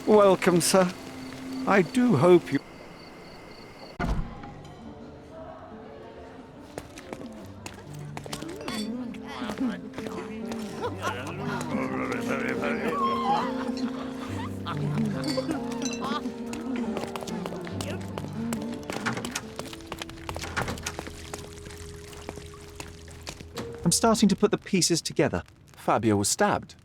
Welcome, sir. I do hope you... I'm starting to put the pieces together. Fabio was stabbed.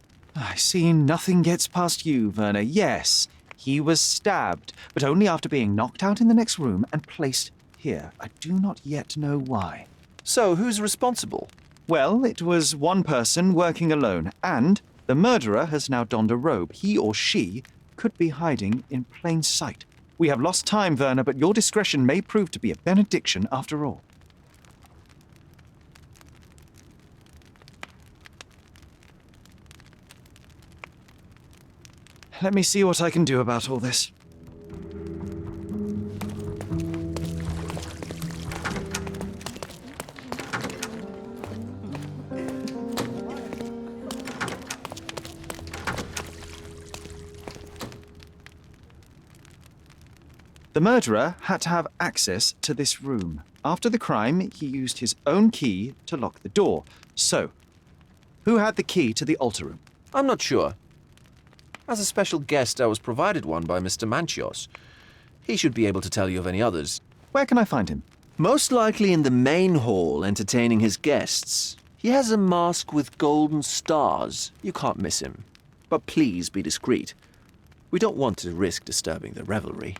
I see nothing gets past you, Werner. Yes, he was stabbed, but only after being knocked out in the next room and placed here. I do not yet know why. So, who's responsible? Well, it was one person working alone, and the murderer has now donned a robe. He or she could be hiding in plain sight. We have lost time, Werner, but your discretion may prove to be a benediction after all. Let me see what I can do about all this. The murderer had to have access to this room. After the crime, he used his own key to lock the door. So, who had the key to the altar room? I'm not sure. As a special guest, I was provided one by Mr. Manchios. He should be able to tell you of any others. Where can I find him? Most likely in the main hall, entertaining his guests. He has a mask with golden stars. You can't miss him. But please be discreet. We don't want to risk disturbing the revelry.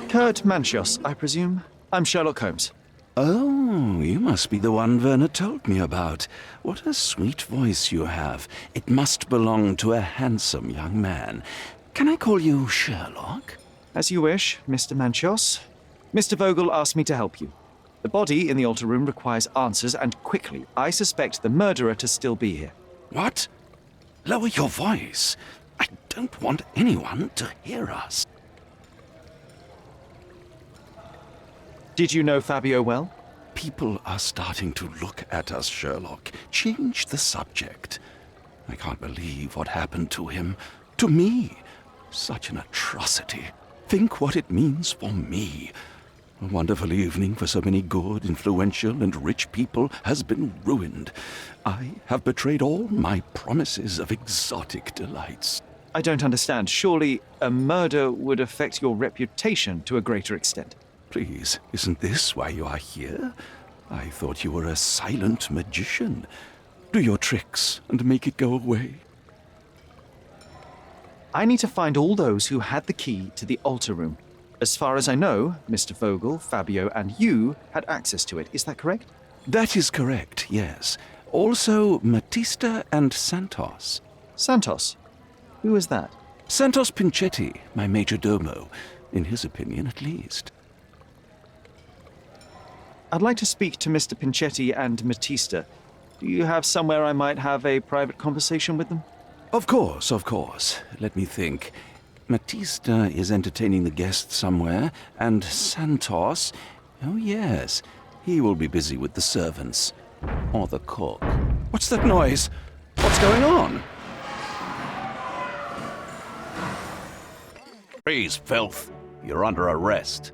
Kurt Manchios, I presume. I'm Sherlock Holmes. Oh, you must be the one Werner told me about. What a sweet voice you have. It must belong to a handsome young man. Can I call you Sherlock? As you wish, Mr. Manchios. Mr. Vogel asked me to help you. The body in the altar room requires answers, and quickly. I suspect the murderer to still be here. What? Lower your voice. I don't want anyone to hear us. Did you know Fabio well? People are starting to look at us, Sherlock. Change the subject. I can't believe what happened to him. To me. Such an atrocity. Think what it means for me. A wonderful evening for so many good, influential, and rich people has been ruined. I have betrayed all my promises of exotic delights. I don't understand. Surely a murder would affect your reputation to a greater extent. Please, isn't this why you are here? I thought you were a silent magician. Do your tricks and make it go away. I need to find all those who had the key to the altar room. As far as I know, Mr. Vogel, Fabio, and you had access to it. Is that correct? That is correct, yes. Also, Matista and Santos. Santos? Who is that? Santos Pinchetti, my major domo. In his opinion, at least. I'd like to speak to Mr. Pinchetti and Matista. Do you have somewhere I might have a private conversation with them? Of course, of course. Let me think. Matista is entertaining the guests somewhere, and Santos... Oh, yes. He will be busy with the servants. Or the cook. What's that noise? What's going on? Freeze, filth. You're under arrest.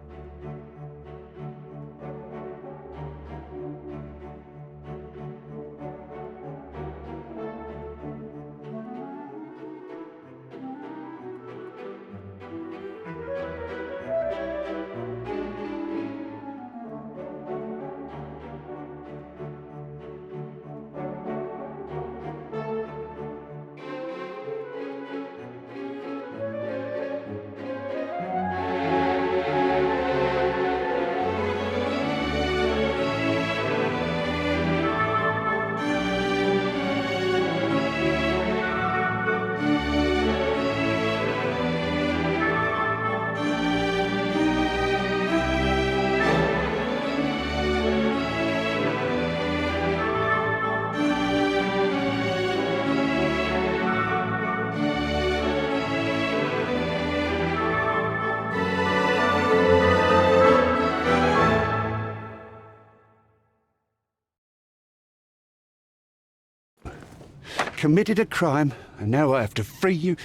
committed a crime, and now I have to free you,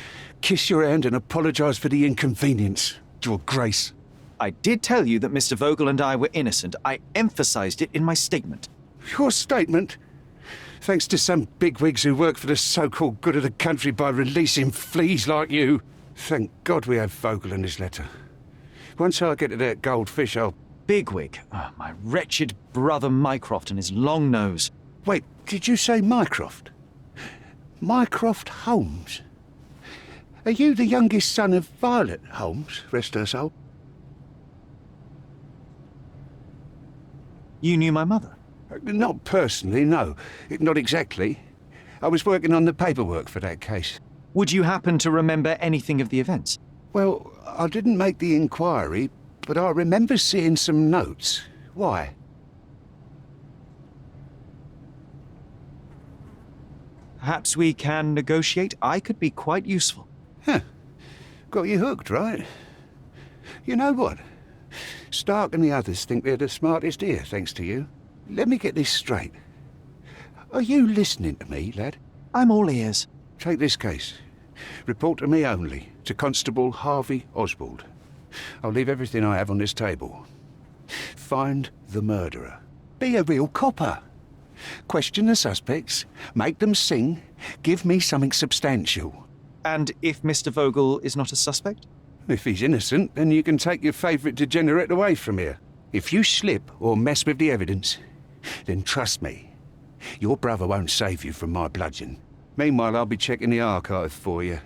kiss your hand, and apologise for the inconvenience, Your Grace. I did tell you that Mr. Vogel and I were innocent. I emphasized it in my statement. Your statement? Thanks to some bigwigs who work for the so-called good of the country by releasing fleas like you. Thank God we have Vogel in his letter. Once I get to that goldfish, I'll... Bigwig. Oh, my wretched brother Mycroft and his long nose. Wait, did you say Mycroft? Mycroft Holmes? Are you the youngest son of Violet Holmes, rest her soul? You knew my mother? Not personally, no. Not exactly. I was working on the paperwork for that case. Would you happen to remember anything of the events? Well, I didn't make the inquiry, but I remember seeing some notes. Why? Perhaps we can negotiate. I could be quite useful. Huh. Got you hooked, right? You know what? Stark and the others think they're the smartest here, thanks to you. Let me get this straight. Are you listening to me, lad? I'm all ears. Take this case. Report to me only, to Constable Harvey Oswald. I'll leave everything I have on this table. Find the murderer. Be a real copper. Question the suspects, make them sing, give me something substantial. And if Mr. Vogel is not a suspect? If he's innocent, then you can take your favourite degenerate away from here. If you slip or mess with the evidence, then trust me, your brother won't save you from my bludgeon. Meanwhile, I'll be checking the archive for you.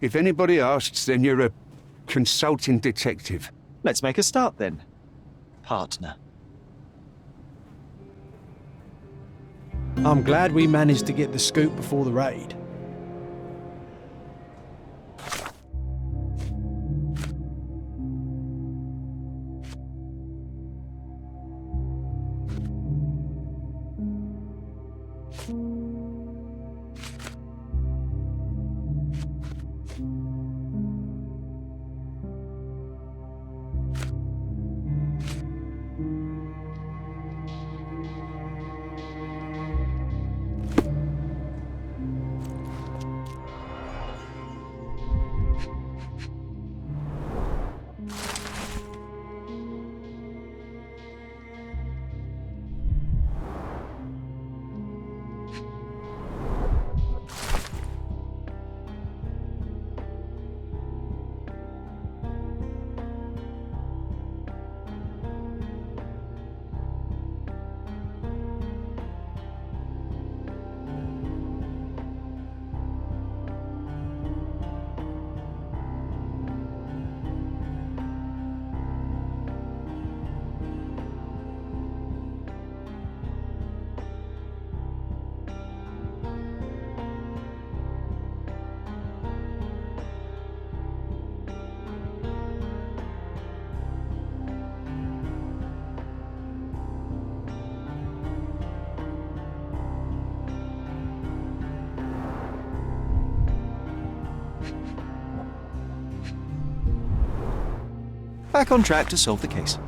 If anybody asks, then you're a consulting detective. Let's make a start then, partner. I'm glad we managed to get the scoop before the raid. Back on track to solve the case.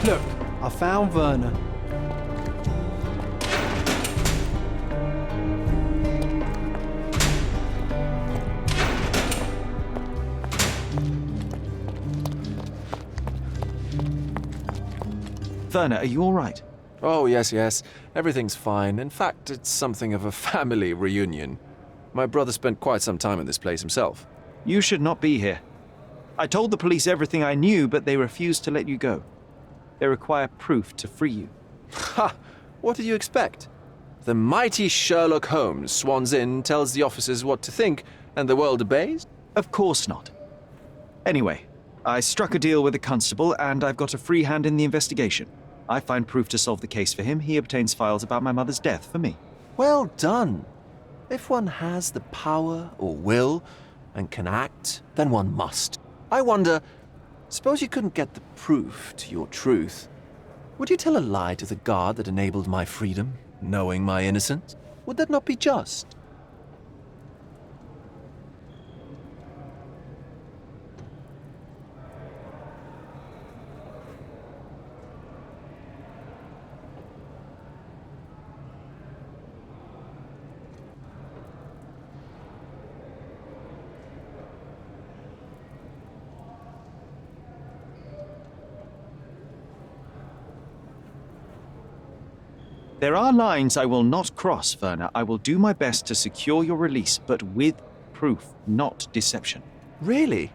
Look, I found Werner. Werner, are you all right? Oh, yes. Everything's fine. In fact, it's something of a family reunion. My brother spent quite some time in this place himself. You should not be here. I told the police everything I knew, but they refused to let you go. They require proof to free you. Ha! What did you expect? The mighty Sherlock Holmes swans in, tells the officers what to think, and the world obeys? Of course not. Anyway, I struck a deal with the constable, and I've got a free hand in the investigation. I find proof to solve the case for him. He obtains files about my mother's death for me. Well done. If one has the power or will and can act, then one must. I wonder, suppose you couldn't get the proof to your truth. Would you tell a lie to the guard that enabled my freedom, knowing my innocence? Would that not be just? There are lines I will not cross, Werner. I will do my best to secure your release, but with proof, not deception. Really?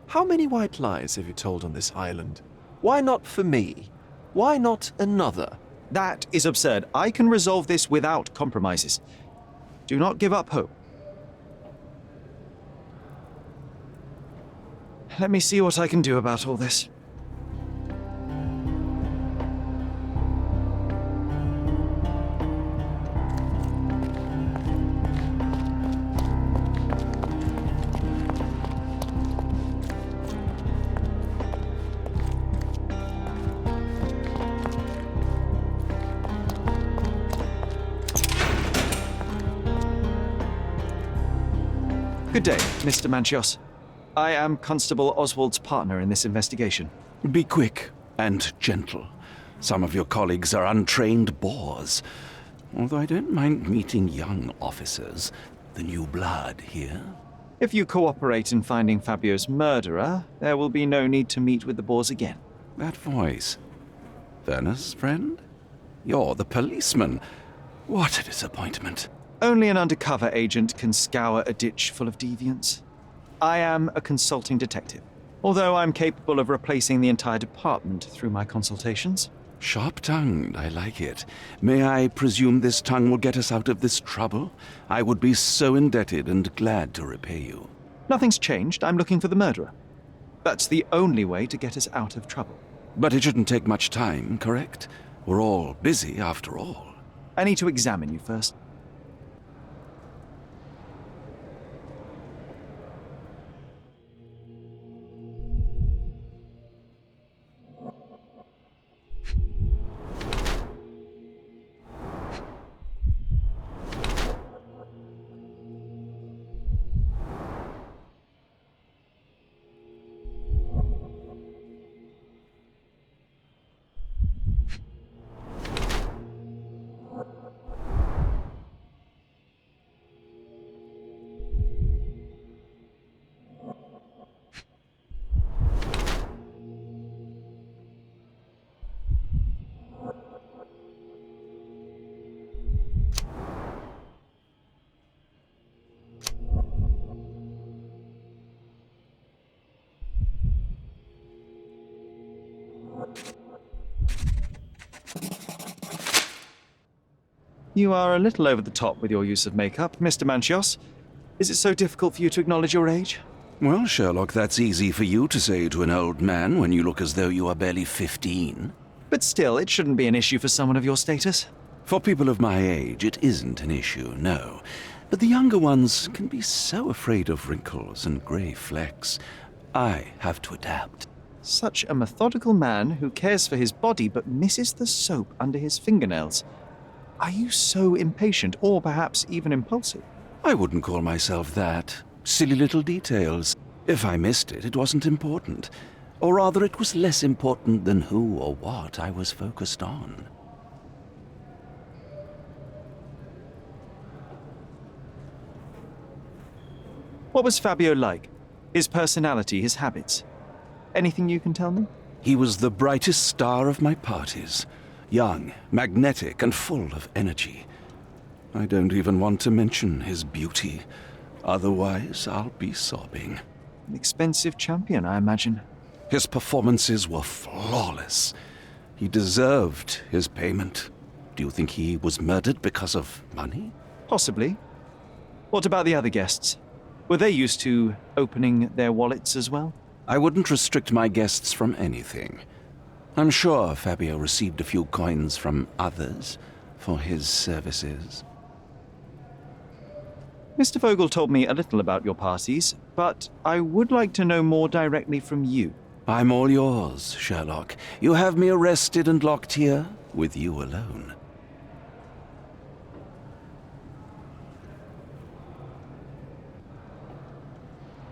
How many white lies have you told on this island? Why not for me? Why not another? That is absurd. I can resolve this without compromises. Do not give up hope. Let me see what I can do about all this. Good day, Mr. Manchios. I am Constable Oswald's partner in this investigation. Be quick and gentle. Some of your colleagues are untrained boors. Although I don't mind meeting young officers, the new blood here. If you cooperate in finding Fabio's murderer, there will be no need to meet with the Boers again. That voice. Werner's friend? You're the policeman. What a disappointment. Only an undercover agent can scour a ditch full of deviants. I am a consulting detective, although I'm capable of replacing the entire department through my consultations. Sharp-tongued, I like it. May I presume this tongue will get us out of this trouble? I would be so indebted and glad to repay you. Nothing's changed. I'm looking for the murderer. That's the only way to get us out of trouble. But it shouldn't take much time, correct? We're all busy, after all. I need to examine you first. You are a little over the top with your use of makeup, Mr. Manchios. Is it so difficult for you to acknowledge your age? Well, Sherlock, that's easy for you to say to an old man when you look as though you are barely 15. But still, it shouldn't be an issue for someone of your status. For people of my age, it isn't an issue, no. But the younger ones can be so afraid of wrinkles and grey flecks. I have to adapt. Such a methodical man who cares for his body but misses the soap under his fingernails. Are you so impatient, or perhaps even impulsive? I wouldn't call myself that. Silly little details. If I missed it, it wasn't important. Or rather, it was less important than who or what I was focused on. What was Fabio like? His personality, his habits? Anything you can tell me? He was the brightest star of my parties. Young, magnetic, and full of energy. I don't even want to mention his beauty. Otherwise, I'll be sobbing. An expensive champion, I imagine. His performances were flawless. He deserved his payment. Do you think he was murdered because of money? Possibly. What about the other guests? Were they used to opening their wallets as well? I wouldn't restrict my guests from anything. I'm sure Fabio received a few coins from others for his services. Mr. Vogel told me a little about your parties, but I would like to know more directly from you. I'm all yours, Sherlock. You have me arrested and locked here with you alone.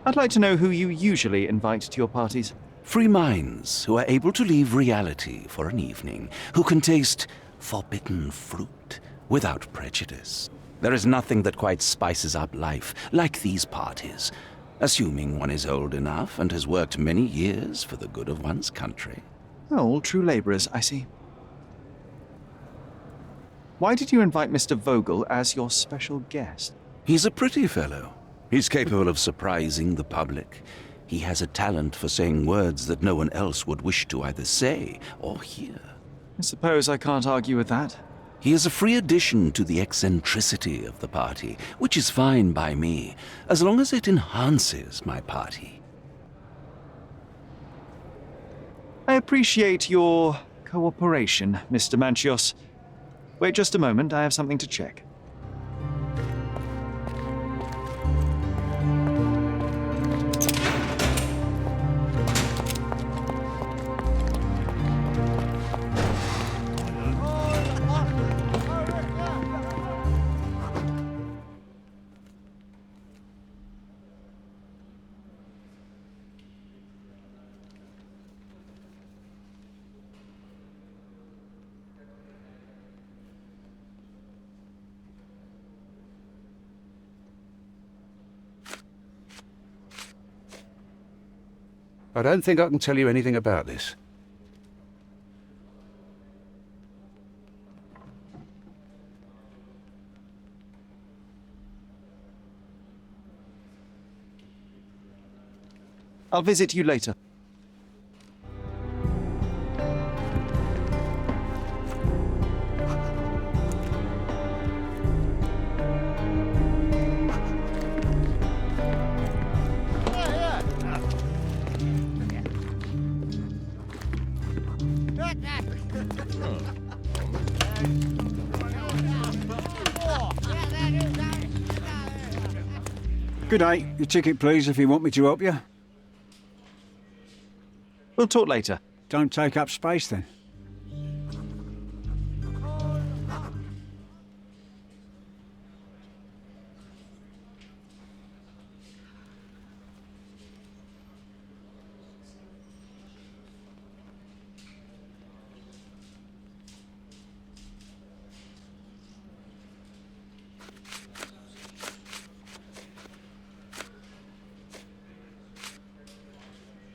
I'd like to know who you usually invite to your parties. Free minds who are able to leave reality for an evening, who can taste forbidden fruit without prejudice. There is nothing that quite spices up life like these parties, assuming one is old enough and has worked many years for the good of one's country. Oh, all true laborers, I see. Why did you invite Mr. Vogel as your special guest? He's a pretty fellow. He's capable of surprising the public. He has a talent for saying words that no one else would wish to either say or hear. I suppose I can't argue with that. He is a free addition to the eccentricity of the party, which is fine by me, as long as it enhances my party. I appreciate your cooperation, Mr. Manchios. Wait just a moment, I have something to check. I don't think I can tell you anything about this. I'll visit you later. Good day. Your ticket, please, if you want me to help you. We'll talk later. Don't take up space, then.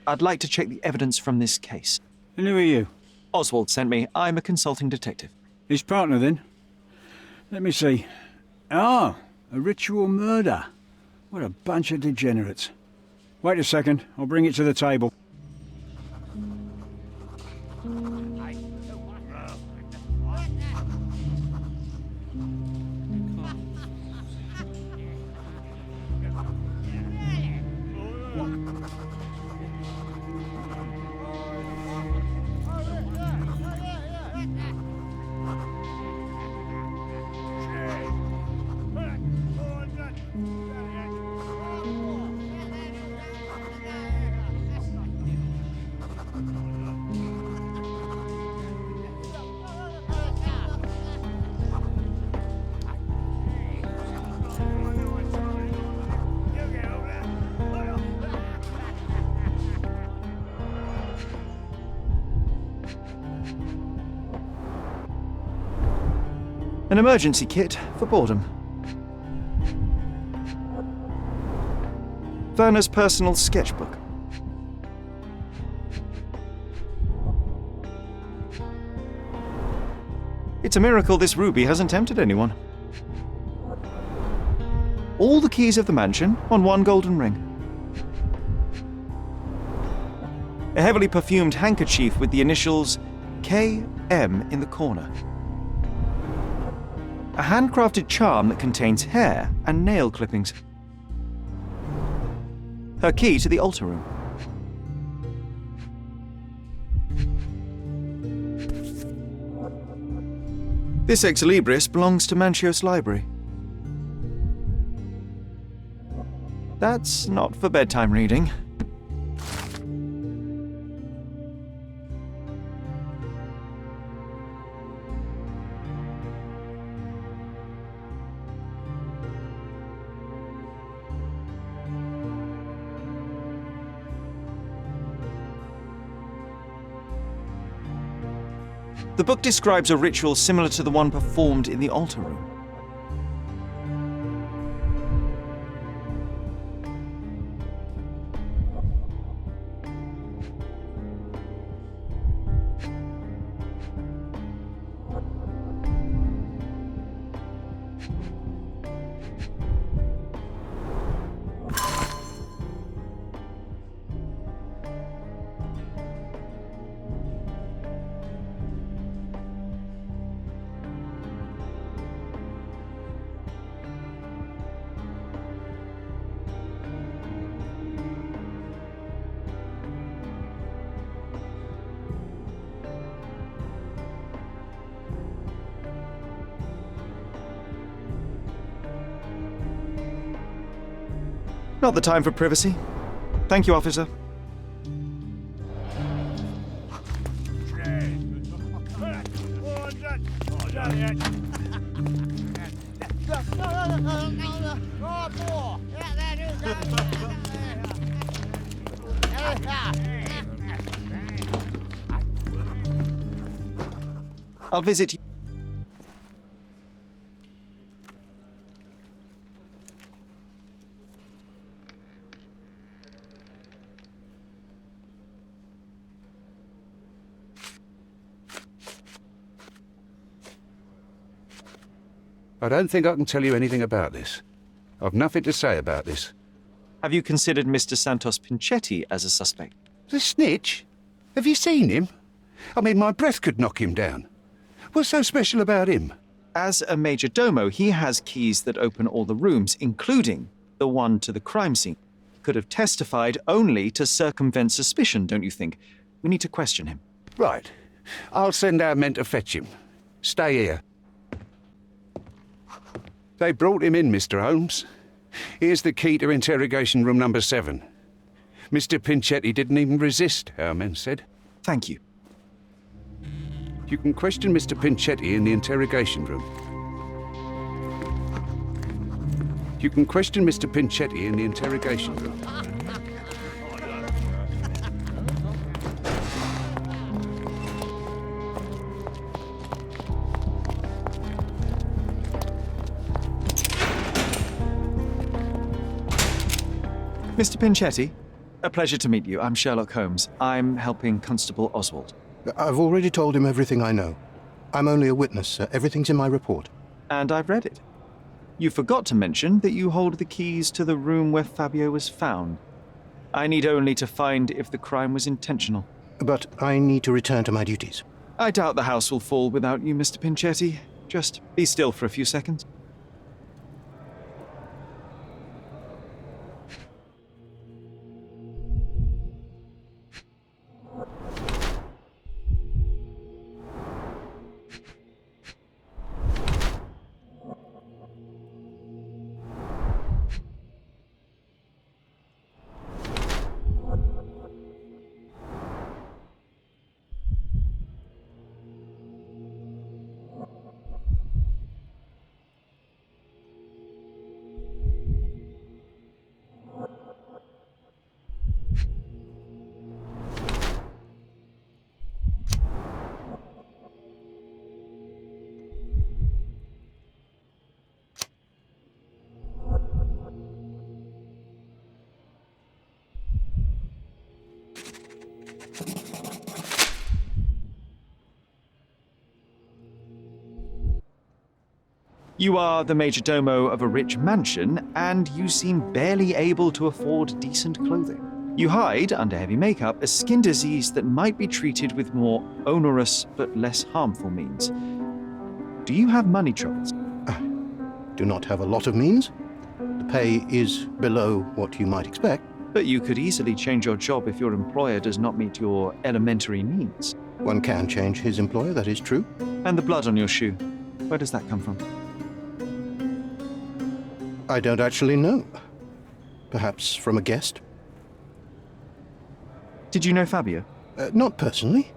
I'd like to check the evidence from this case. And who are you? Oswald sent me. I'm a consulting detective. His partner, then? Let me see. Ah, a ritual murder. What a bunch of degenerates. Wait a second. I'll bring it to the table. An emergency kit for boredom. Werner's personal sketchbook. It's a miracle this ruby hasn't tempted anyone. All the keys of the mansion on one golden ring. A heavily perfumed handkerchief with the initials KM in the corner. A handcrafted charm that contains hair and nail clippings. Her key to the altar room. This ex libris belongs to Manchios Library. That's not for bedtime reading. The book describes a ritual similar to the one performed in the altar room. Not the time for privacy. Thank you, officer. I'll visit you. I don't think I can tell you anything about this. I've nothing to say about this. Have you considered Mr. Santos Pinchetti as a suspect? The snitch? Have you seen him? I mean, my breath could knock him down. What's so special about him? As a major domo, he has keys that open all the rooms, including the one to the crime scene. Could have testified only to circumvent suspicion, don't you think? We need to question him. Right. I'll send our men to fetch him. Stay here. They brought him in, Mr. Holmes. Here's the key to interrogation room number 7. Mr. Pinchetti didn't even resist, our men said. Thank you. You can question Mr. Pinchetti in the interrogation room. You can question Mr. Pinchetti in the interrogation room. Mr. Pinchetti, a pleasure to meet you. I'm Sherlock Holmes. I'm helping Constable Oswald. I've already told him everything I know. I'm only a witness, sir. Everything's in my report. And I've read it. You forgot to mention that you hold the keys to the room where Fabio was found. I need only to find if the crime was intentional. But I need to return to my duties. I doubt the house will fall without you, Mr. Pinchetti. Just be still for a few seconds. You are the majordomo of a rich mansion, and you seem barely able to afford decent clothing. You hide, under heavy makeup, a skin disease that might be treated with more onerous but less harmful means. Do you have money troubles? Do not have a lot of means. The pay is below what you might expect. But you could easily change your job if your employer does not meet your elementary needs. One can change his employer, that is true. And the blood on your shoe, where does that come from? I don't actually know. Perhaps from a guest? Did you know Fabio? Not personally.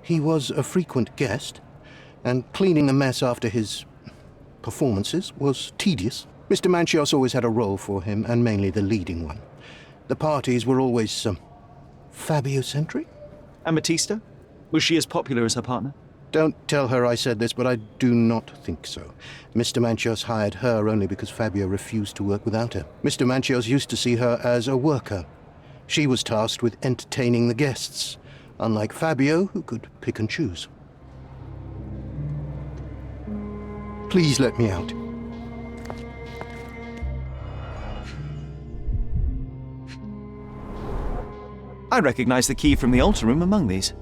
He was a frequent guest, and cleaning the mess after his performances was tedious. Mr. Manchios always had a role for him, and mainly the leading one. The parties were always, Fabio-centric? And Matista? Was she as popular as her partner? Don't tell her I said this, but I do not think so. Mr. Manchios hired her only because Fabio refused to work without her. Mr. Manchios used to see her as a worker. She was tasked with entertaining the guests, unlike Fabio, who could pick and choose. Please let me out. I recognize the key from the altar room among these.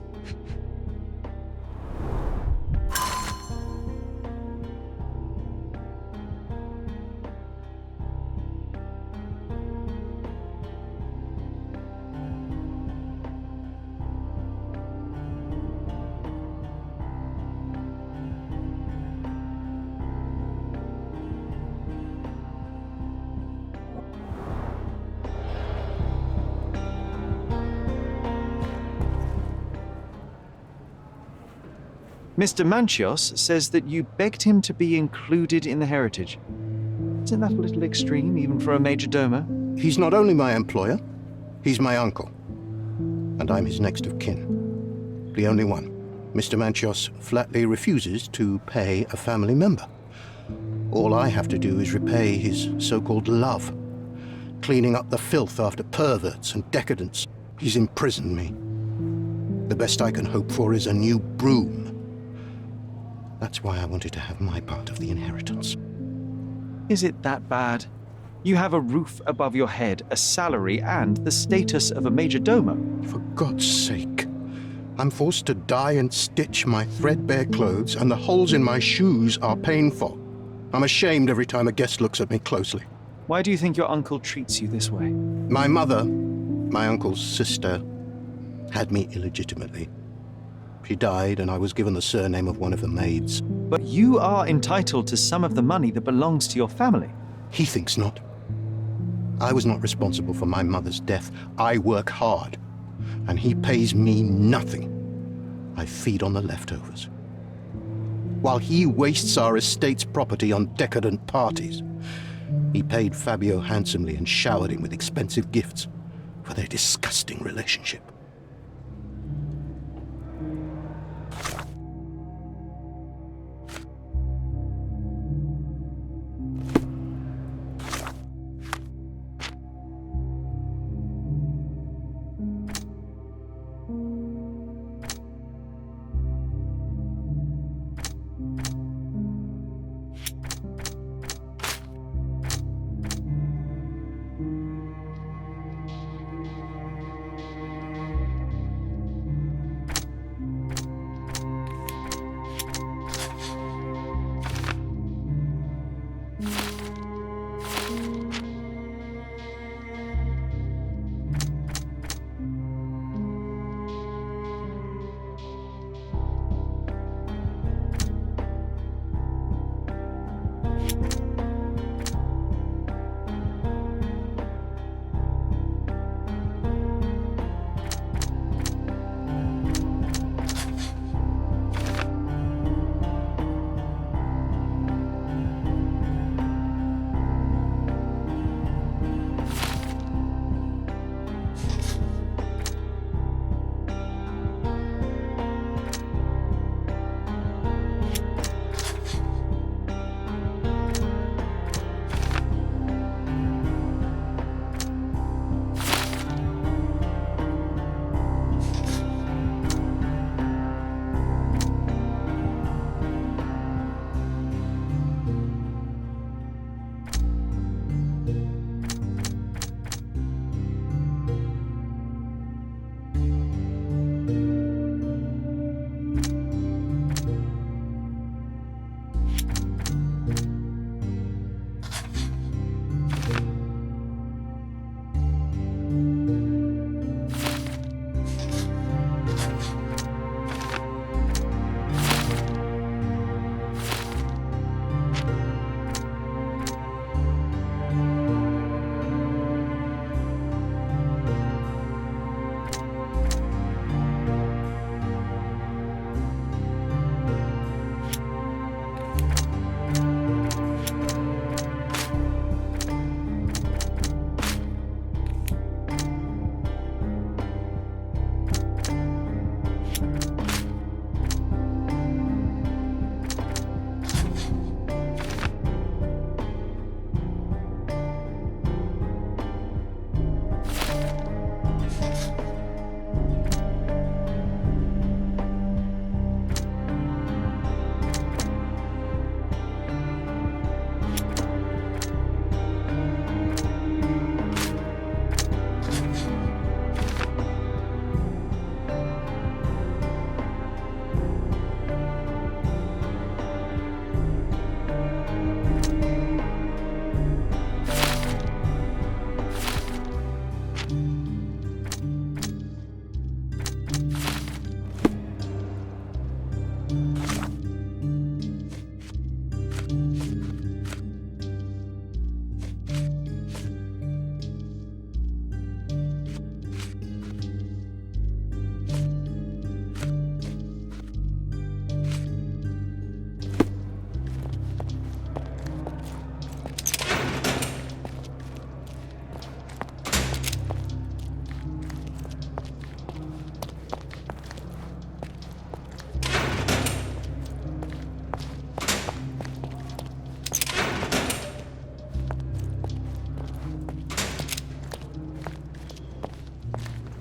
Mr. Manchios says that you begged him to be included in the heritage. Isn't that a little extreme, even for a majordomo? He's not only my employer, he's my uncle. And I'm his next of kin. The only one. Mr. Manchios flatly refuses to pay a family member. All I have to do is repay his so-called love, cleaning up the filth after perverts and decadents. He's imprisoned me. The best I can hope for is a new broom. That's why I wanted to have my part of the inheritance. Is it that bad? You have a roof above your head, a salary, and the status of a majordomo. For God's sake. I'm forced to dye and stitch my threadbare clothes, and the holes in my shoes are painful. I'm ashamed every time a guest looks at me closely. Why do you think your uncle treats you this way? My mother, my uncle's sister, had me illegitimately. She died, and I was given the surname of one of the maids. But you are entitled to some of the money that belongs to your family. He thinks not. I was not responsible for my mother's death. I work hard, and he pays me nothing. I feed on the leftovers. While he wastes our estate's property on decadent parties, he paid Fabio handsomely and showered him with expensive gifts for their disgusting relationship.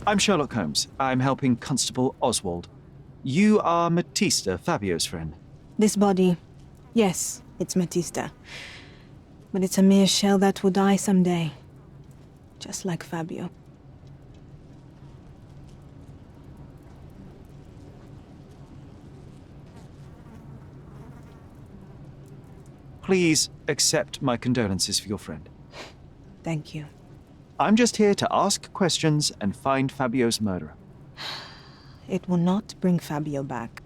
I'm Sherlock Holmes. I'm helping Constable Oswald. You are Matista, Fabio's friend. This body, yes, it's Matista. But it's a mere shell that will die someday. Just like Fabio. Please accept my condolences for your friend. Thank you. I'm just here to ask questions and find Fabio's murderer. It will not bring Fabio back.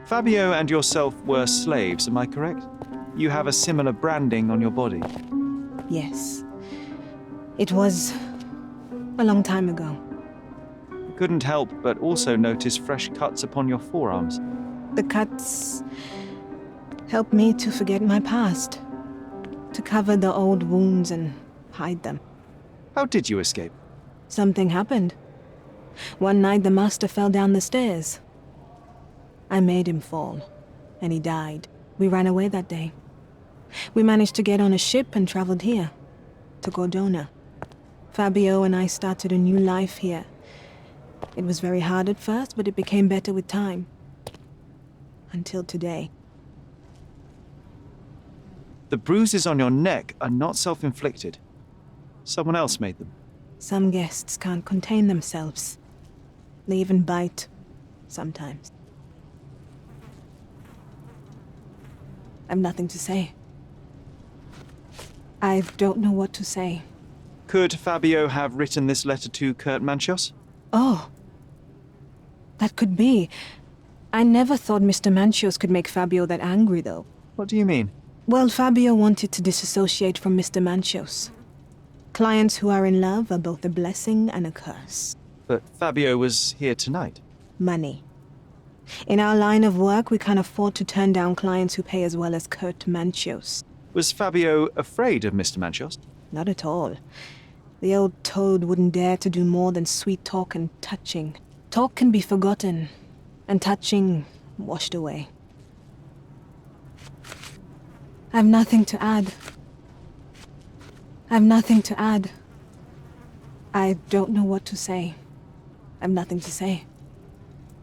Fabio and yourself were slaves, am I correct? You have a similar branding on your body. Yes. It was a long time ago. I couldn't help but also notice fresh cuts upon your forearms. The cuts helped me to forget my past, to cover the old wounds and hide them. How did you escape? Something happened. One night the master fell down the stairs. I made him fall, and he died. We ran away that day. We managed to get on a ship and traveled here, to Gordona. Fabio and I started a new life here. It was very hard at first, but it became better with time. Until today. The bruises on your neck are not self-inflicted. Someone else made them. Some guests can't contain themselves. They even bite, sometimes. I've nothing to say. I don't know what to say. Could Fabio have written this letter to Kurt Manchios? Oh. That could be. I never thought Mr. Manchios could make Fabio that angry, though. What do you mean? Well, Fabio wanted to disassociate from Mr. Manchios. Clients who are in love are both a blessing and a curse. But Fabio was here tonight. Money. In our line of work, we can't afford to turn down clients who pay as well as Kurt Manchios. Was Fabio afraid of Mr. Manchios? Not at all. The old toad wouldn't dare to do more than sweet talk and touching. Talk can be forgotten, and touching washed away. I've nothing to add. I've nothing to add. I don't know what to say. I've nothing to say.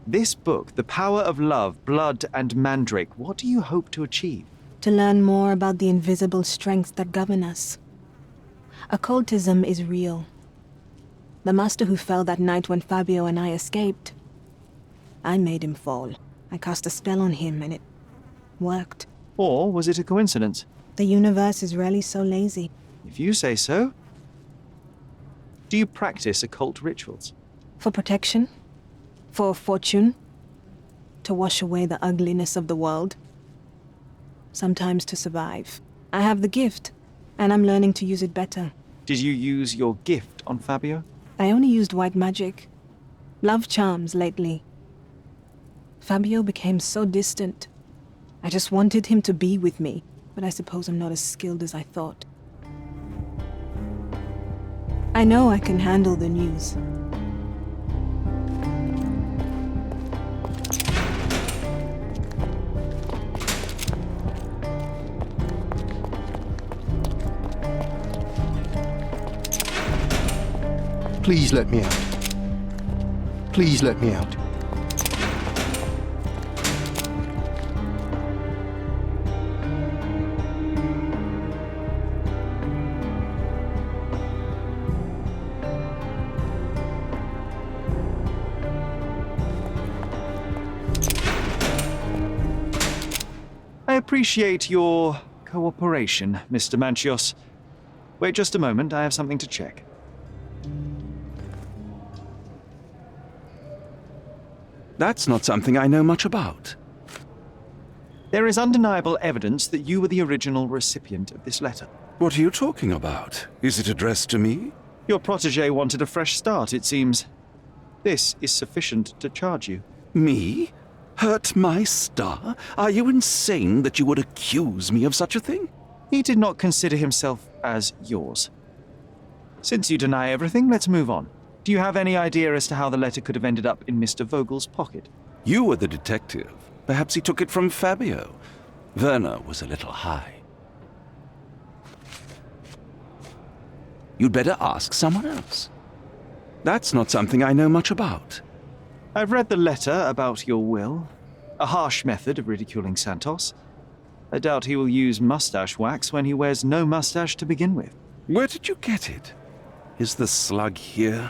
This book, The Power of Love, Blood and Mandrake, what do you hope to achieve? To learn more about the invisible strengths that govern us. Occultism is real. The master who fell that night when Fabio and I escaped, I made him fall. I cast a spell on him and it worked. Or was it a coincidence? The universe is rarely so lazy. If you say so. Do you practice occult rituals? For protection? For fortune? To wash away the ugliness of the world? Sometimes to survive. I have the gift, and I'm learning to use it better. Did you use your gift on Fabio? I only used white magic. Love charms lately. Fabio became so distant. I just wanted him to be with me, but I suppose I'm not as skilled as I thought. I know I can handle the news. Please let me out. Please let me out. appreciate your cooperation, Mr. Manchios. Wait just a moment, I have something to check. That's not something I know much about. There is undeniable evidence that you were the original recipient of this letter. What are you talking about? Is it addressed to me? Your protégé wanted a fresh start, it seems. This is sufficient to charge you. Me? Hurt my star? Are you insane that you would accuse me of such a thing? He did not consider himself as yours. Since you deny everything, let's move on. Do you have any idea as to how the letter could have ended up in Mr. Vogel's pocket? You were the detective. Perhaps he took it from Fabio. Werner was a little high. You'd better ask someone else. That's not something I know much about. I've read the letter about your will. A harsh method of ridiculing Santos. I doubt he will use mustache wax when he wears no mustache to begin with. Where did you get it? Is the slug here?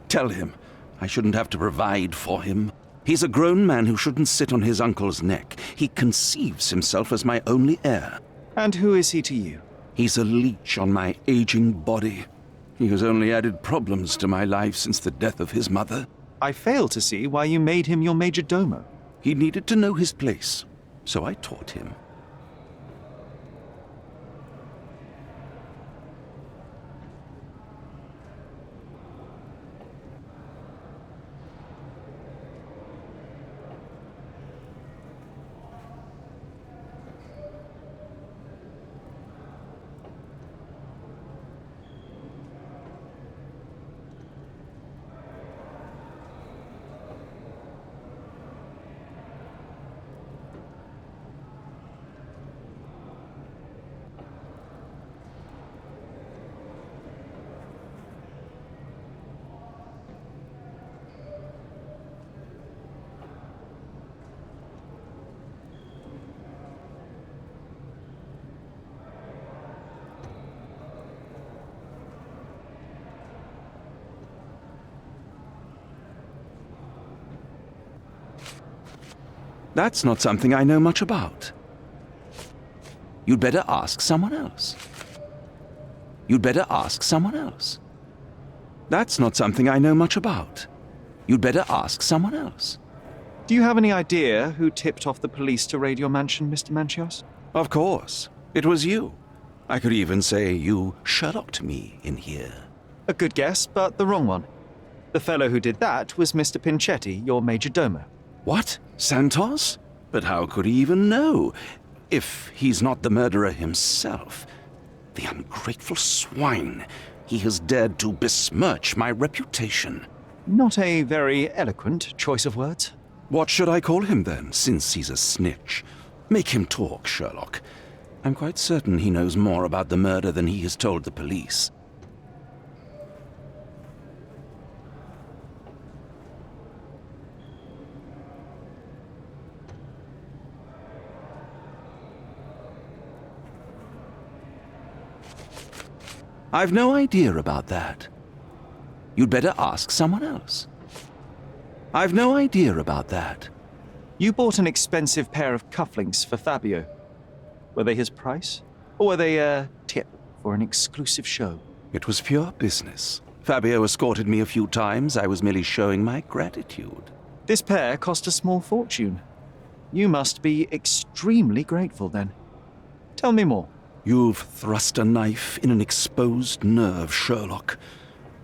Tell him I shouldn't have to provide for him. He's a grown man who shouldn't sit on his uncle's neck. He conceives himself as my only heir. And who is he to you? He's a leech on my aging body. He has only added problems to my life since the death of his mother. I fail to see why you made him your major domo. He needed to know his place, so I taught him. That's not something I know much about. You'd better ask someone else. You'd better ask someone else. That's not something I know much about. You'd better ask someone else. Do you have any idea who tipped off the police to raid your mansion, Mr. Manchios? Of course. It was you. I could even say you Sherlocked me in here. A good guess, but the wrong one. The fellow who did that was Mr. Pinchetti, your major domo. What? Santos? But how could he even know? If he's not the murderer himself. The ungrateful swine. He has dared to besmirch my reputation. Not a very eloquent choice of words. What should I call him then, since he's a snitch? Make him talk, Sherlock. I'm quite certain he knows more about the murder than he has told the police. I've no idea about that. You'd better ask someone else. I've no idea about that. You bought an expensive pair of cufflinks for Fabio. Were they his price? Or were they a tip for an exclusive show? It was pure business. Fabio escorted me a few times. I was merely showing my gratitude. This pair cost a small fortune. You must be extremely grateful then. Tell me more. You've thrust a knife in an exposed nerve, Sherlock.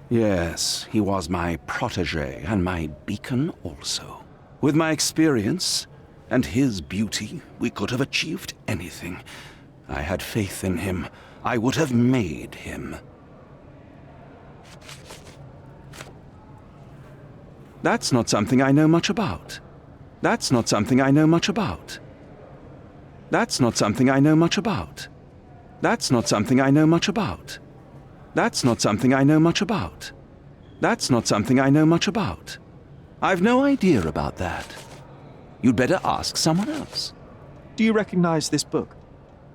Yes, he was my protégé and my beacon also. With my experience and his beauty, we could have achieved anything. I had faith in him. I would have made him. That's not something I know much about. That's not something I know much about. That's not something I know much about. That's not something I know much about. That's not something I know much about. That's not something I know much about. I've no idea about that. You'd better ask someone else. Do you recognize this book?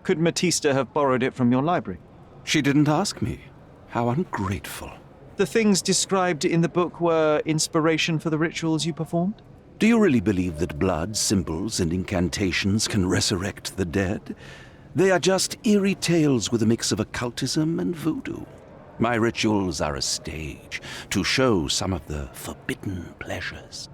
Could Matista have borrowed it from your library? She didn't ask me. How ungrateful. The things described in the book were inspiration for the rituals you performed? Do you really believe that blood, symbols, and incantations can resurrect the dead? They are just eerie tales with a mix of occultism and voodoo. My rituals are a stage to show some of the forbidden pleasures.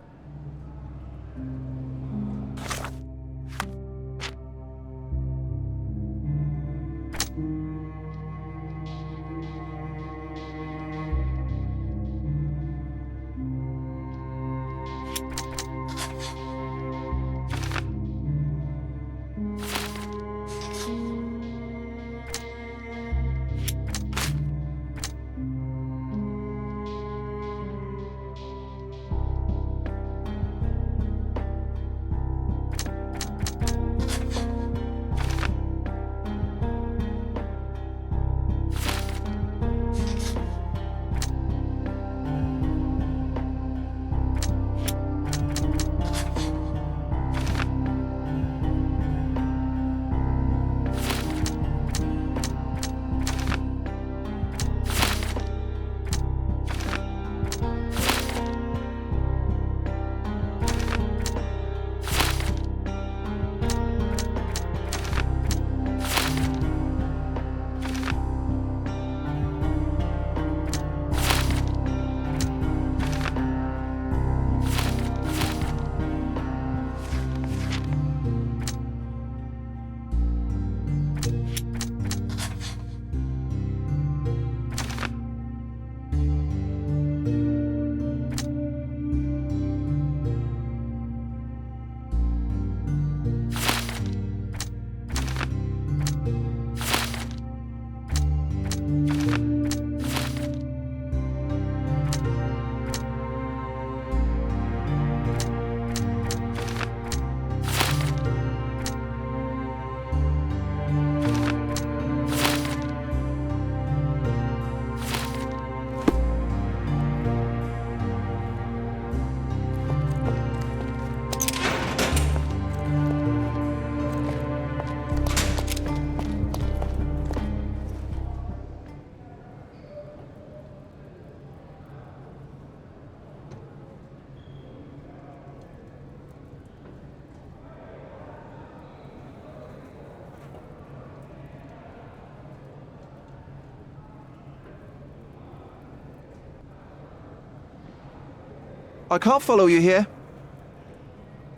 I can't follow you here.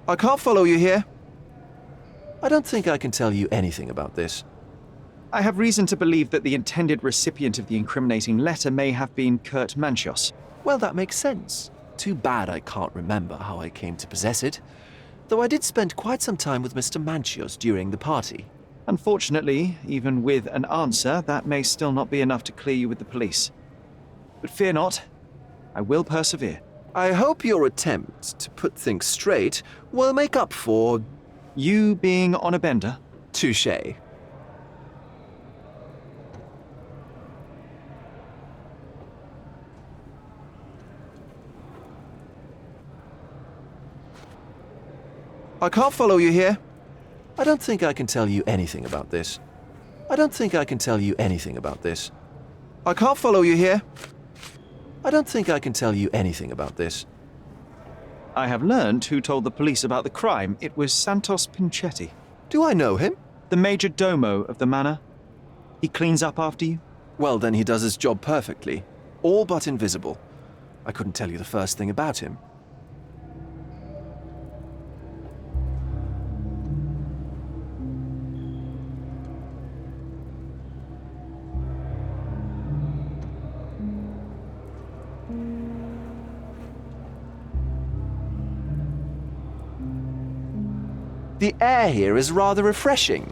I can't follow you here. I don't think I can tell you anything about this. I have reason to believe that the intended recipient of the incriminating letter may have been Kurt Manchios. Well, that makes sense. Too bad I can't remember how I came to possess it. Though I did spend quite some time with Mr. Manchios during the party. Unfortunately, even with an answer, that may still not be enough to clear you with the police. But fear not, I will persevere. I hope your attempt to put things straight will make up for... You being on a bender? touché. I can't follow you here. I don't think I can tell you anything about this. I don't think I can tell you anything about this. I can't follow you here. I don't think I can tell you anything about this. I have learned who told the police about the crime. It was Santos Pinchetti. Do I know him? The major domo of the manor. He cleans up after you? Well, then he does his job perfectly. All but invisible. I couldn't tell you the first thing about him. The air here is rather refreshing.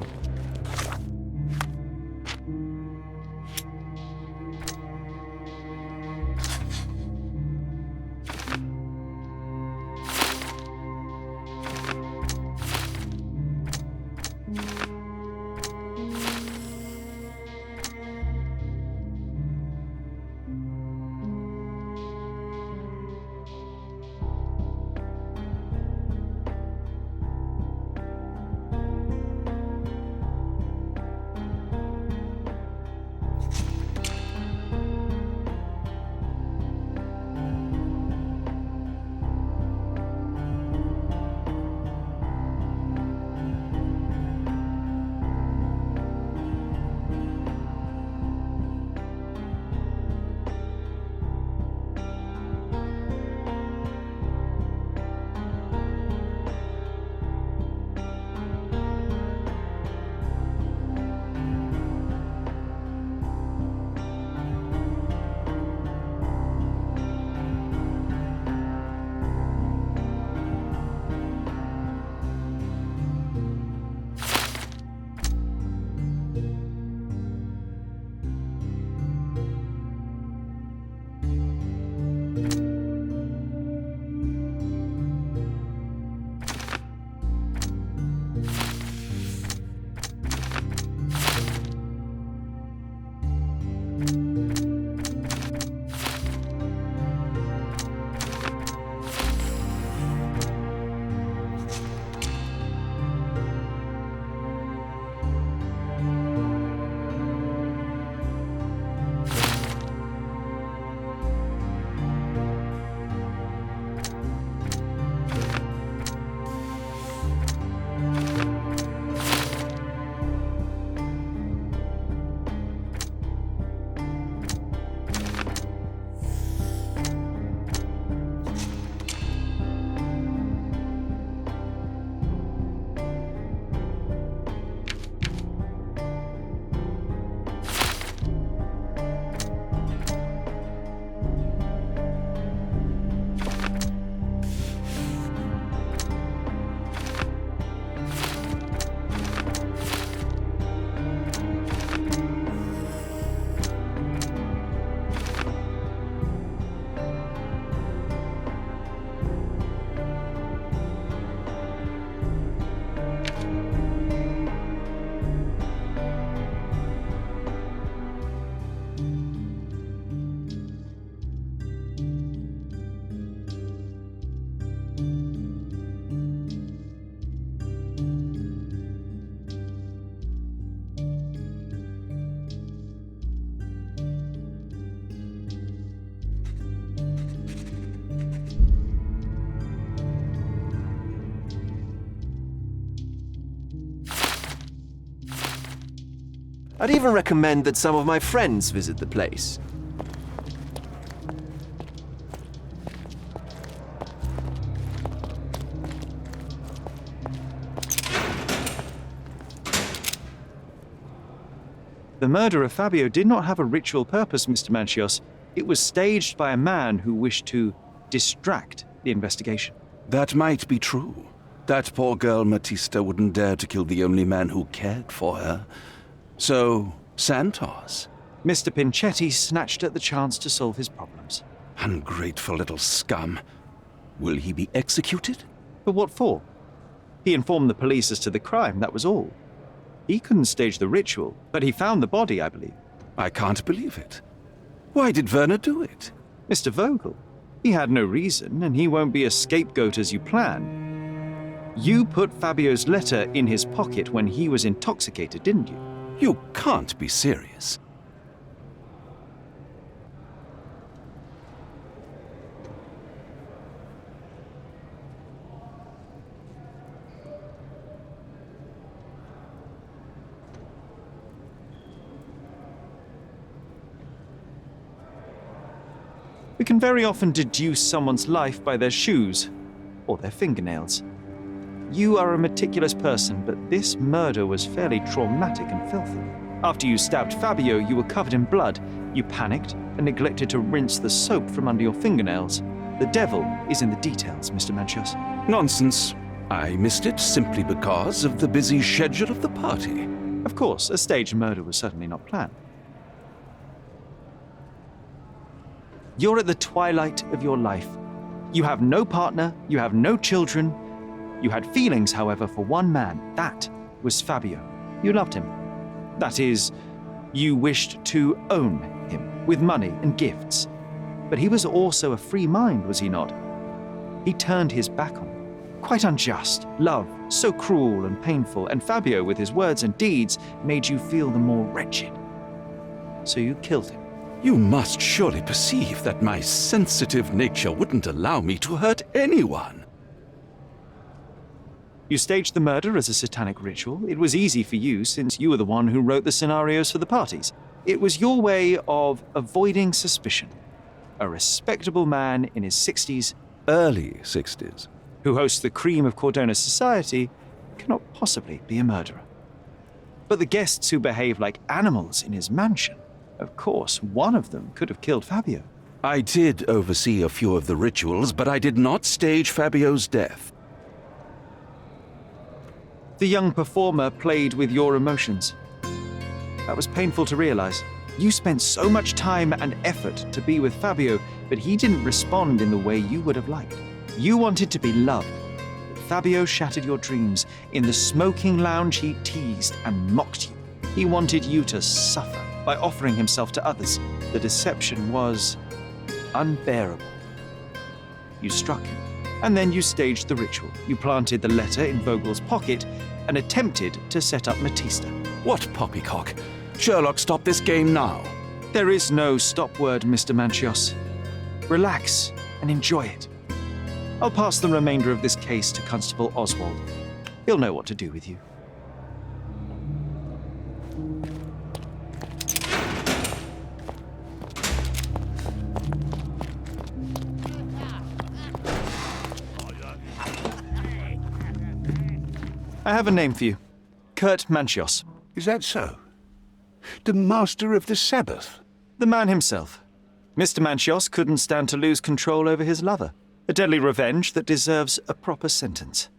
I'd even recommend that some of my friends visit the place. The murder of Fabio did not have a ritual purpose, Mr. Manchios. It was staged by a man who wished to distract the investigation. That might be true. That poor girl Matista wouldn't dare to kill the only man who cared for her. So, Santos. Mr. Pinchetti snatched at the chance to solve his problems. Ungrateful little scum. Will he be executed? But what for? He informed the police as to the crime, that was all. He couldn't stage the ritual, but he found the body, I believe. I can't believe it. Why did Werner do it? Mr. Vogel. He had no reason, and he won't be a scapegoat as you plan. You put Fabio's letter in his pocket when he was intoxicated, didn't you? You can't be serious. We can very often deduce someone's life by their shoes or their fingernails. You are a meticulous person, but this murder was fairly traumatic and filthy. After you stabbed Fabio, you were covered in blood. You panicked and neglected to rinse the soap from under your fingernails. The devil is in the details, Mr. Manchios. Nonsense. I missed it simply because of the busy schedule of the party. Of course, a staged murder was certainly not planned. You're at the twilight of your life. You have no partner, you have no children. You had feelings, however, for one man. That was Fabio. You loved him. That is, you wished to own him with money and gifts. But he was also a free mind, was he not? He turned his back on you. Quite unjust. Love, so cruel and painful, and Fabio, with his words and deeds, made you feel the more wretched. So you killed him. You must surely perceive that my sensitive nature wouldn't allow me to hurt anyone. You staged the murder as a satanic ritual. It was easy for you, since you were the one who wrote the scenarios for the parties. It was your way of avoiding suspicion. A respectable man in his 60s, Early 60s. who hosts the cream of Cordona society, cannot possibly be a murderer. But the guests who behave like animals in his mansion, of course, one of them could have killed Fabio. I did oversee a few of the rituals, but I did not stage Fabio's death. The young performer played with your emotions. That was painful to realize. You spent so much time and effort to be with Fabio, but he didn't respond in the way you would have liked. You wanted to be loved. But Fabio shattered your dreams. In the smoking lounge, he teased and mocked you. He wanted you to suffer by offering himself to others. The deception was unbearable. You struck him, and then you staged the ritual. You planted the letter in Vogel's pocket and attempted to set up Matista. What poppycock? Sherlock, stop this game now. There is no stop word, Mr. Manchios. Relax and enjoy it. I'll pass the remainder of this case to Constable Oswald. He'll know what to do with you. I have a name for you. Kurt Manchios. Is that so? The Master of the Sabbath? The man himself. Mr. Manchios couldn't stand to lose control over his lover. A deadly revenge that deserves a proper sentence.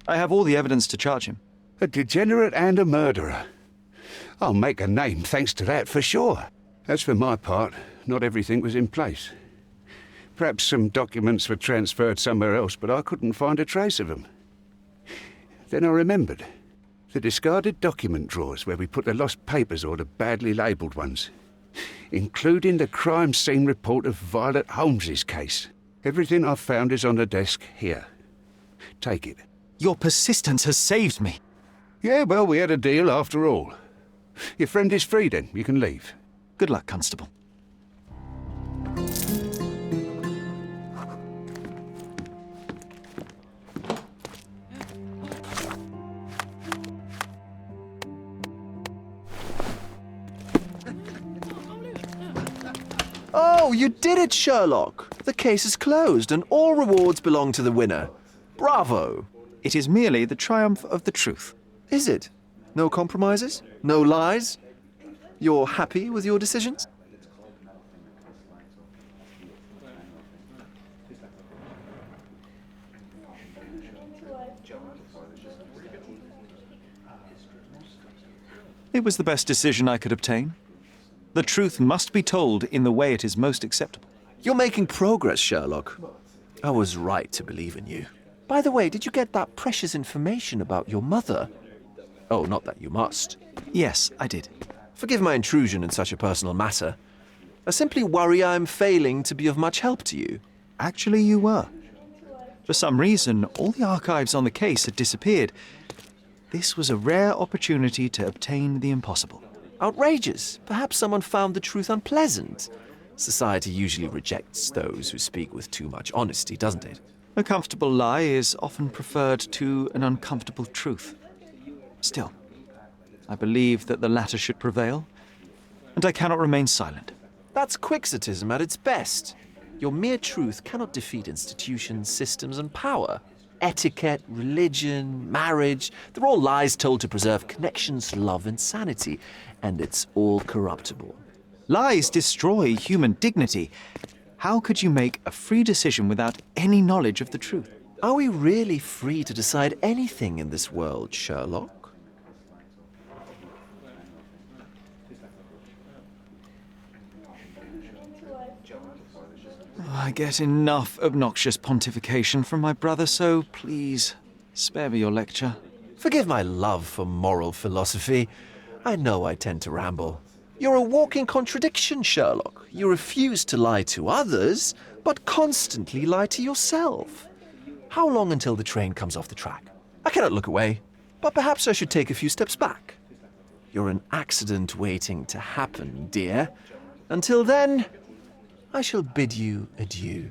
I have all the evidence to charge him. A degenerate and a murderer. I'll make a name thanks to that for sure. As for my part, not everything was in place. Perhaps some documents were transferred somewhere else, but I couldn't find a trace of them. Then I remembered. The discarded document drawers where we put the lost papers or the badly labelled ones, including the crime scene report of Violet Holmes's case. Everything I've found is on the desk here. Take it. Your persistence has saved me. Yeah, well, we had a deal after all. Your friend is free then. You can leave. Good luck, Constable. Oh, you did it, Sherlock! The case is closed and all rewards belong to the winner. Bravo! It is merely the triumph of the truth. Is it? No compromises? No lies? You're happy with your decisions? It was the best decision I could obtain. The truth must be told in the way it is most acceptable. You're making progress, Sherlock. I was right to believe in you. By the way, did you get that precious information about your mother? Oh, not that you must. Yes, I did. Forgive my intrusion in such a personal matter. I simply worry I'm failing to be of much help to you. Actually, you were. For some reason, all the archives on the case had disappeared. This was a rare opportunity to obtain the impossible. Outrageous. Perhaps someone found the truth unpleasant. Society usually rejects those who speak with too much honesty, doesn't it? A comfortable lie is often preferred to an uncomfortable truth. Still, I believe that the latter should prevail, and I cannot remain silent. That's quixotism at its best. Your mere truth cannot defeat institutions, systems, and power. Etiquette, religion, marriage, they're all lies told to preserve connections, love, and sanity, and it's all corruptible. Lies destroy human dignity. How could you make a free decision without any knowledge of the truth? Are we really free to decide anything in this world, Sherlock? I get enough obnoxious pontification from my brother, so please, spare me your lecture. Forgive my love for moral philosophy. I know I tend to ramble. You're a walking contradiction, Sherlock. You refuse to lie to others, but constantly lie to yourself. How long until the train comes off the track? I cannot look away, but perhaps I should take a few steps back. You're an accident waiting to happen, dear. Until then, I shall bid you adieu.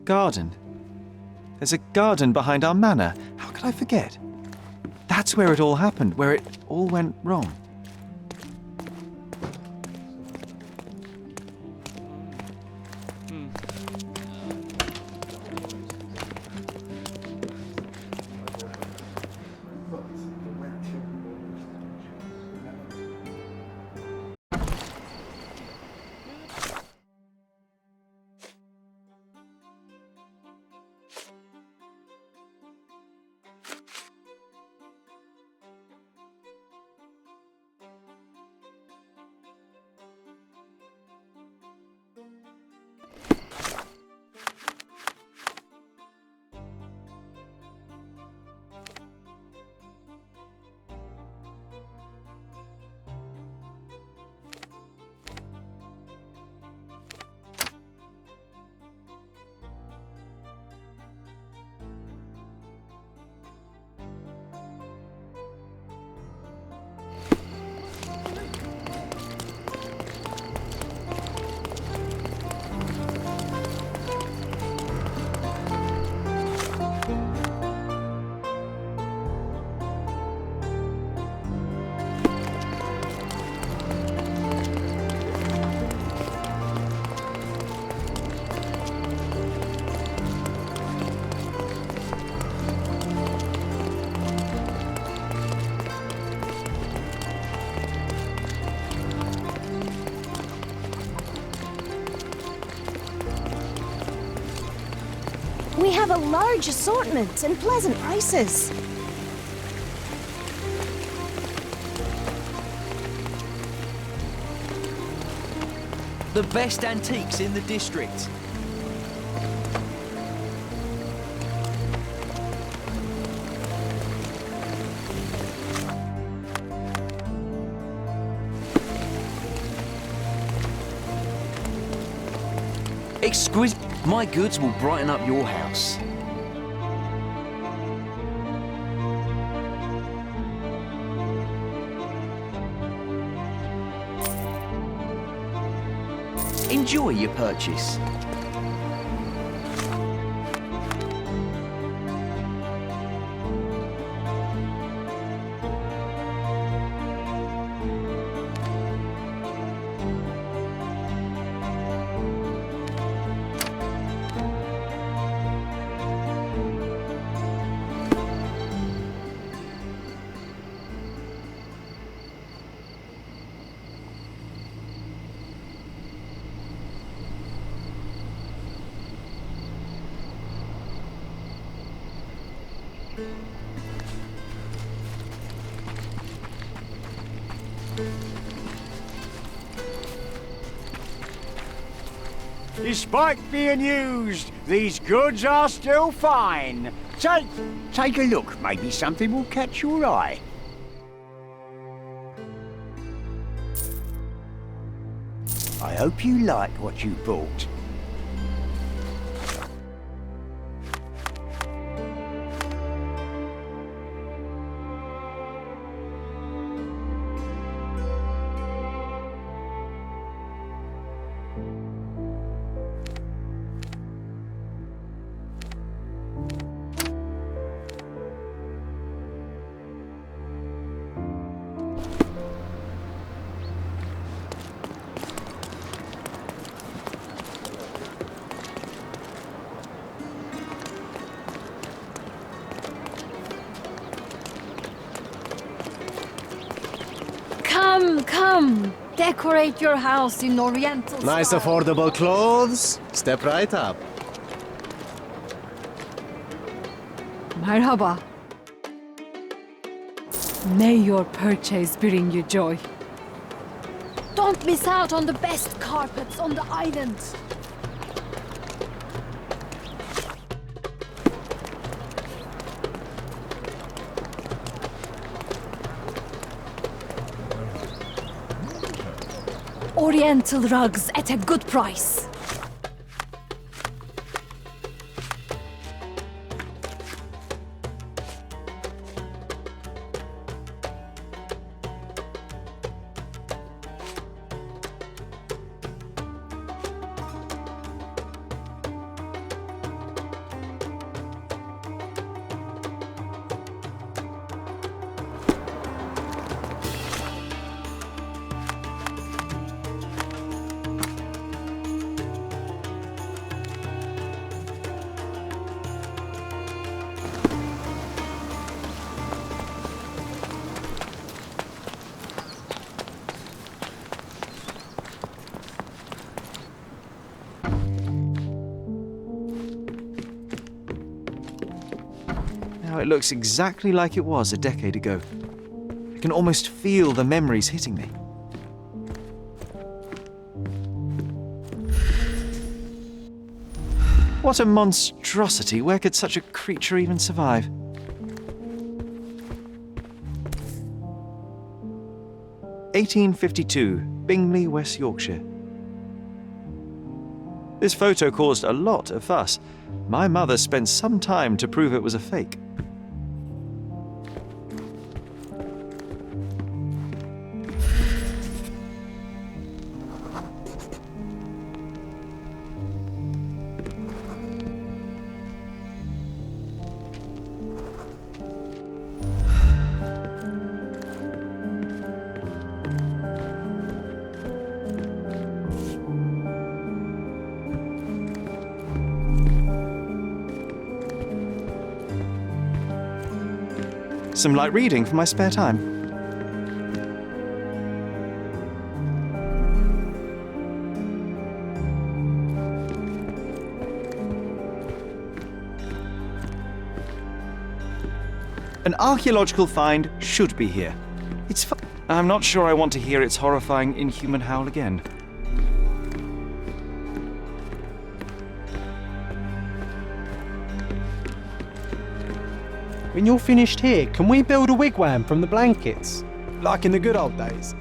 Garden. There's a garden behind our manor. How could I forget? That's where it all happened, where it all went wrong. have a large assortment and pleasant prices. The best antiques in the district. Exquisite. My goods will brighten up your house. Enjoy your purchase. Despite being used, these goods are still fine. Take a look. Maybe something will catch your eye. I hope you like what you bought. Come, decorate your house in Oriental Nice style. affordable clothes. Step right up. Merhaba. May your purchase bring you joy. Don't miss out on the best carpets on the island. Oriental rugs at a good price. Now it looks exactly like it was a decade ago. I can almost feel the memories hitting me. What a monstrosity! Where could such a creature even survive? (1852), Bingley, West Yorkshire. This photo caused a lot of fuss. My mother spent some time to prove it was a fake. Some light reading for my spare time. An archaeological find should be here. I'm not sure I want to hear its horrifying inhuman howl again. When you're finished here, can we build a wigwam from the blankets? Like in the good old days?